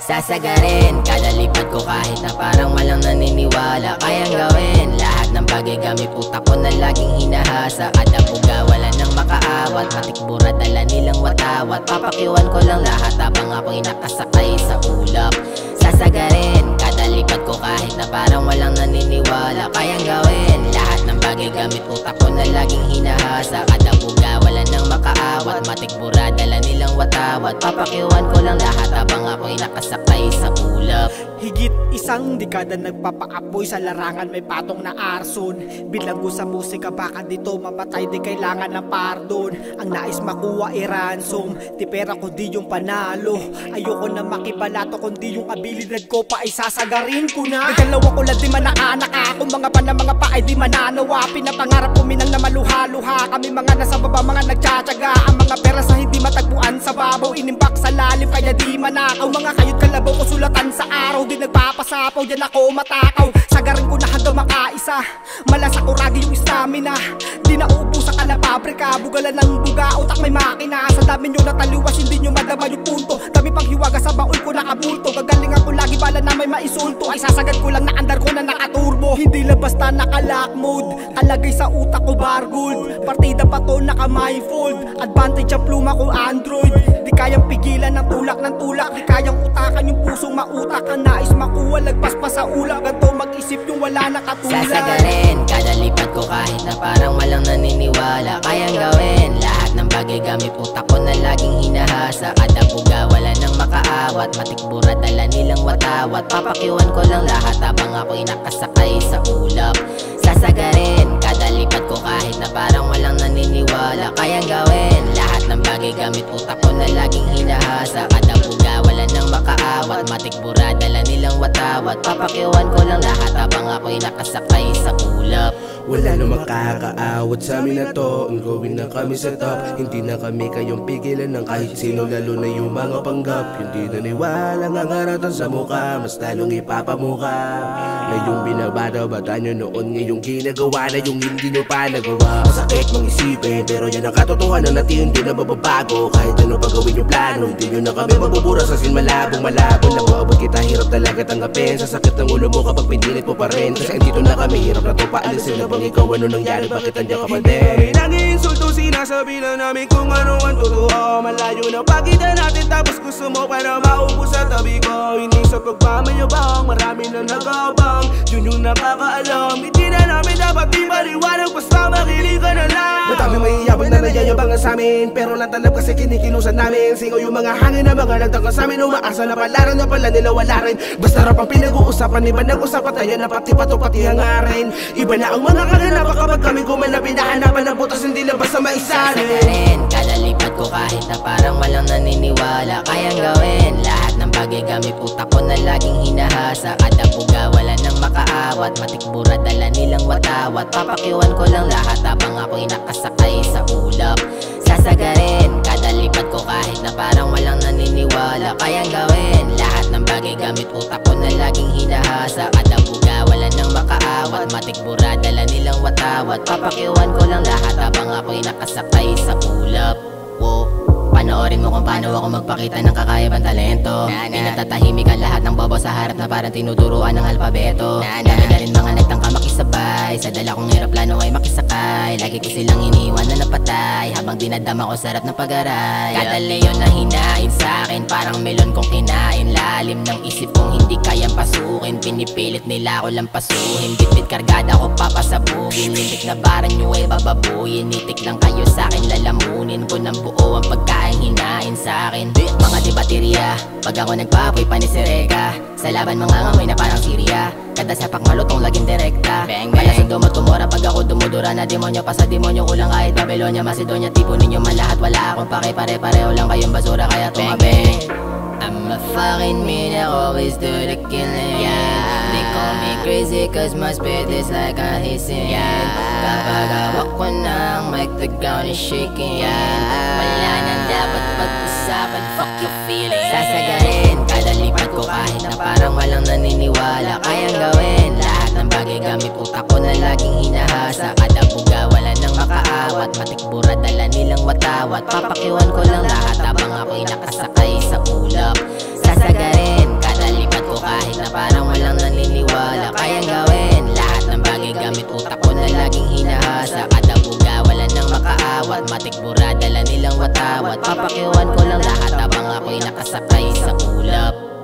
Sasagarin kada lipad ko kahit na parang walang naniniwala. Kayang gawin lahat ng bagay gamit utak ko na laging hinahasa. Kada buga wala nang makaawat, matikbura dala nilang watawat. Papakiwan ko lang lahat habang ako'y nakasakay sa ulap. Sasagarin kada lipad ko kahit na parang walang naniniwala. Kayang gawin lahat ng bagay gamit utak ko na laging hinahasa. Kada buga wala nang makaawat, matikbura dala nilang watawat. Papakiwan ko lang lahat habang ako'y nakasakay sa ulap. Higit isang dekada nagpapaapoy sa larangan, may patong na arson. Bilanggo sa musika baka dito mamatay, di kailangan ng pardon. Ang nais makuha ransom, di pera ko di yung panalo. Ayoko na makibalato kundi yung abilidad ko pa ay sasagarin ko na. Dalawa ko lang di manaanak ako, mga pa na mga pa ay di mananawa. Pinapangarap ko minang na maluha-luha, kami mga nasa baba mga nagtsatsaga. Ang mga pera sa hindi matagpuan sa babaw, inimbak sa lalim kaya di manakaw. Mga kayod kalabaw ko sulatan sa araw, di nagpapasapaw, dyan ako matakaw. Sagarin ko na hanggang makaisa, malasa ko ragi yung stamina. Di nauupo sa kalapabrika, bugalan ng buga, utak may makina. Sa dami nyo nataliwas, hindi nyo madama yung punto. Dami pang hiwaga sa baul ko nakabulto. Gagalingan ko lagi bala na may maisulto. Ay sasagad ko lang na andar ko na nakaturbo. Hindi lang basta naka-lock mode, kalagay sa utak ko bar gold. Partida pa to naka-mindfold, advantage ang pluma ko Android. Di kayang pigilan ng tulak, di kayang utakan yung pusong mautak. Ang nais makuha, lagpas pa sa ulap. Ganto mag-isip yung wala nakatulad. Sasagarin kada lipad ko kahit na parang walang naniniwala. Kayang gawin lahat ng bagay gamit utak ko na laging hinahasa. Kada buga wala nang makaawat, matikbura dala nilang watawat. Papakiwan ko lang lahat habang ako'y nakasakay sa ulap. Sasagarin kada lipad ko kahit na parang walang naniniwala. Kayang gawin lahat ng bagay gamit utak ko na laging hinahasa. Kada buga wala nang makaawat, matikbura dala nilang watawat. Papakiwan ko lang lahat habang ako'y nakasakay sa ulap. Wala na makakaawat sa amin na to, ang gawin na kami sa top. Hindi na kami kayong pigilan ng kahit sino, lalo na yung mga panggap. Hindi naniwala nga ngaratan sa mukha, mas talong ipapamuka. Na yung binabata-bata nyo noon, ngayong ginagawa na yung hindi nyo pa nagawa. Masakit mang isipin, pero yan ang katotohanan natin, hindi na mababago. Kahit ano pa gawin yung plano, hindi nyo na kami mabubura sa malabong lang maabot kita, hirap talaga tanggapin. Sa sakit ng ulo mo kapag pinilit mo pa rin. Kasi andito na kami, hirap na to paalisin na. Ikaw ano nangyari, bakit andyan ka pa din? Nag-iinsulto, sinasabi na namin kung ano ang totoo. Malayo na pakita natin tapos gusto mo pa na maupo sa tabi ko. Hindi sa pagmamayabang, marami na nagabang. Yun yung nakakaalam, hindi na namin dapat ipaliwanag, basta makinig ka na lang. Madami mayayabang na nayayabangan sa amin, pero lang talab kasi kinikilusan namin. Singaw yung mga hangin na mga nagtangka sa amin, umaasa na palaran na pala nila wala rin. Basta rap ang pinag-uusapan, iba nag-usapan tayo na pati pato pati hangarin. Iba na ang mga kaganap kapag kami gumanap, hinahanapan ng butas, hindi lang basta maisarin. Sasagarin kada lipad ko kahit na parang walang naniniwala. Kayang gawin lahat ng bagay gamit utak ko na laging hinahasa. Kada buga wala nang makaawat, matikbura dala nilang watawat. Papakiwan ko lang lahat habang ako'y nakasakay sa ulap. Sasagarin kada lipad ko kahit na parang walang naniniwala. Kayang gawin lahat ng bagay gamit utak ko na laging hinahasa. Kada buga wala nang makaawat, matikbura dala nilang watawat. Papakiwan ko lang lahat habang ako'y nakasakay sa ulap. Wow. Panoorin mo kung paano ako magpakita ng kakayabang talento. Pinatatahimik ang lahat ng bobo sa harap na parang tinuturuan ng alpabeto. Dami na rin mga nagtangka makisabay, sa dala kong eroplano ay makisakay. Lagi ko silang iniwan na napatay, habang dinadama ko sarap ng pag-aray. Kada leyon na hinain sa'kin, parang melon kong kinain. Lalim ng isip kong hindi kayang pasukin, pinipilit nila ako lang pasuhin. Bitbit kargada ko papasabugin, lintik na baran nyo ay bababuyin. Itik lang kayo sa'kin, lalamunin ko ng buo ang pagkain hinain sa'kin. Mga di baterya, pag ako nagpapoy panisireka. Sa laban mga ngamoy na parang Syria, kada sapak malutong laging direkta. Kaya sa dumot kumura pag ako dumudura na demonyo. Pa sa demonyo kulang kahit Babylonia, Macedonia, tipo ninyo man lahat. Wala akong pake, pare-pareho lang kayong basura kaya tumabi. I'm a fucking mean, I always do the killing. They call me crazy cause my spirit is like a hissing. Kapag hawak ko ng mic, the ground is shaking. Wala nang dapat pag-usapan, fuck your feelings. Sasagarin kada lipat kahit na parang walang naniniwala. Kayang gawin lahat ng bagay gamit utak ko na laging hinahasa. Kada buga wala nang makaawat, matikbura dala nilang watawat. Papakiwan ko lang lahat habang ako'y nakasakay sa ulap. Sasagarin kada lipat ko kahit na parang walang naniniwala. Kayang gawin lahat ng bagay gamit utak ko na laging hinahasa. Kada buga wala nang makaawat, matikbura dala nilang watawat. Papakiwan ko lang lahat habang ako'y nakasakay sa ulap.